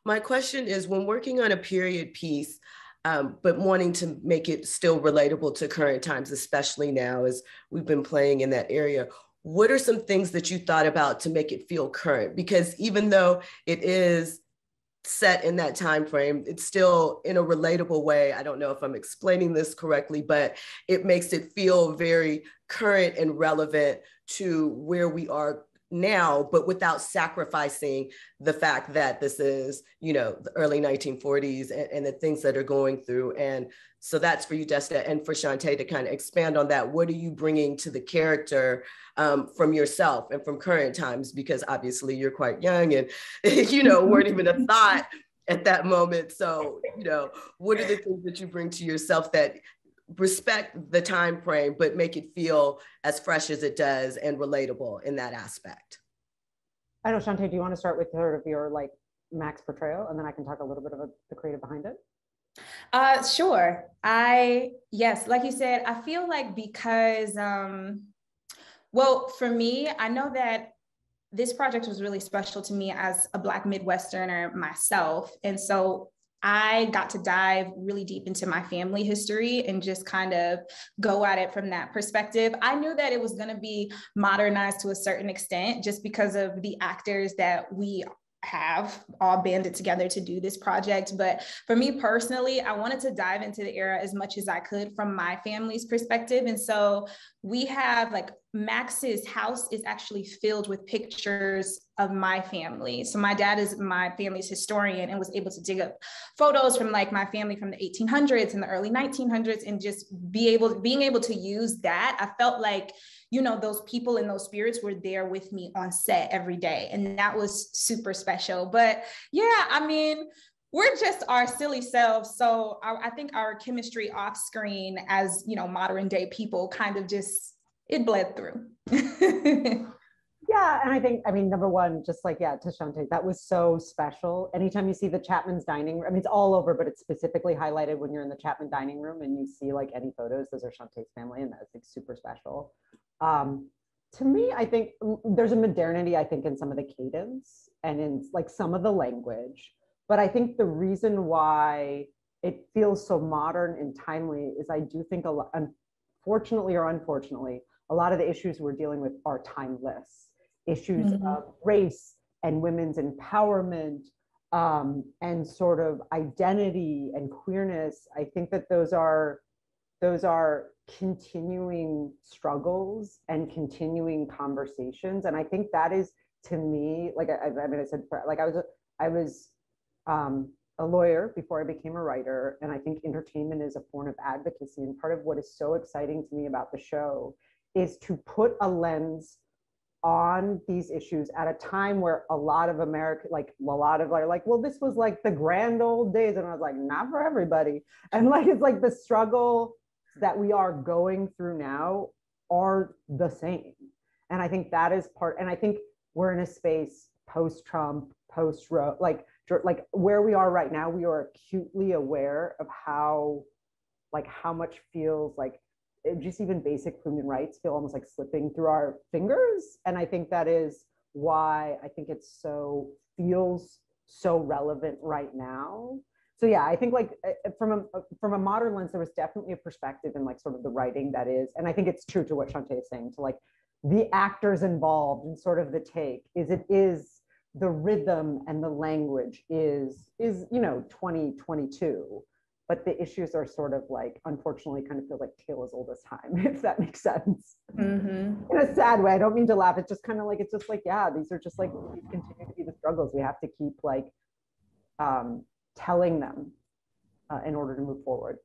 My question is, when working on a period piece, but wanting to make it still relatable to current times, especially now as we've been playing in that area, what are some things that you thought about to make it feel current? Because even though it is set in that time frame, it's still in a relatable way. I don't know if I'm explaining this correctly, but it makes it feel very current and relevant to where we are now, but without sacrificing the fact that this is, the early 1940s and the things that are going through. And so that's for you, Desta, and for Chanté to kind of expand on that. What are you bringing to the character from yourself and from current times? Because obviously you're quite young and, weren't even a thought at that moment. So, what are the things that you bring to yourself that respect the time frame, but make it feel as fresh as it does and relatable in that aspect? I know, Chante, do you want to start with sort of your Max portrayal, and then I can talk a little bit about the creative behind it? Sure. Yes, like you said, I feel like because, well, for me, I know that this project was really special to me as a Black Midwesterner myself. And so I got to dive really deep into my family history and just kind of go at it from that perspective. I knew that it was going to be modernized to a certain extent just because of the actors that we have all banded together to do this project. But for me personally, I wanted to dive into the era as much as I could from my family's perspective. And so we have Max's house is actually filled with pictures of my family. So my dad is my family's historian and was able to dig up photos from my family from the 1800s and the early 1900s, and just being able to use that. I felt like, those people and those spirits were there with me on set every day. And that was super special. But yeah, I mean, we're just our silly selves. So I think our chemistry off screen as, modern day people kind of it bled through. Yeah. And I mean, number one, just to Chante, that was so special. Anytime you see the Chapman's dining room, it's all over, but it's specifically highlighted when you're in the Chapman dining room and you see any photos, those are Chanté's family, and that's super special. To me, I think there's a modernity, I think, in some of the cadence and in some of the language. But I think the reason why it feels so modern and timely is I do think unfortunately or unfortunately, a lot of the issues we're dealing with are timeless. Issues of race and women's empowerment and sort of identity and queerness. I think that those are continuing struggles and continuing conversations. And I think that is, to me, I said, I was a lawyer before I became a writer. And I think entertainment is a form of advocacy. And part of what is so exciting to me about the show is to put a lens on these issues at a time where a lot of America, are well, this was the grand old days. And I was like, not for everybody. And it's the struggle that we are going through now are the same. And I think that is part, and I think we're in a space post-Trump, post-Roe, where we are right now, we are acutely aware of how much feels just even basic human rights feel almost slipping through our fingers. And I think that is why I think feels so relevant right now. So yeah, I think from a modern lens, there was definitely a perspective in sort of the writing that is, and I think it's true to what Chanté is saying, to the actors involved and sort of the take is the rhythm and the language is 2022. But the issues are sort of unfortunately kind of feel tale as old as time, if that makes sense. In a sad way. I don't mean to laugh. It's just kind of yeah, these are just these continue to be the struggles. We have to keep telling them in order to move forward.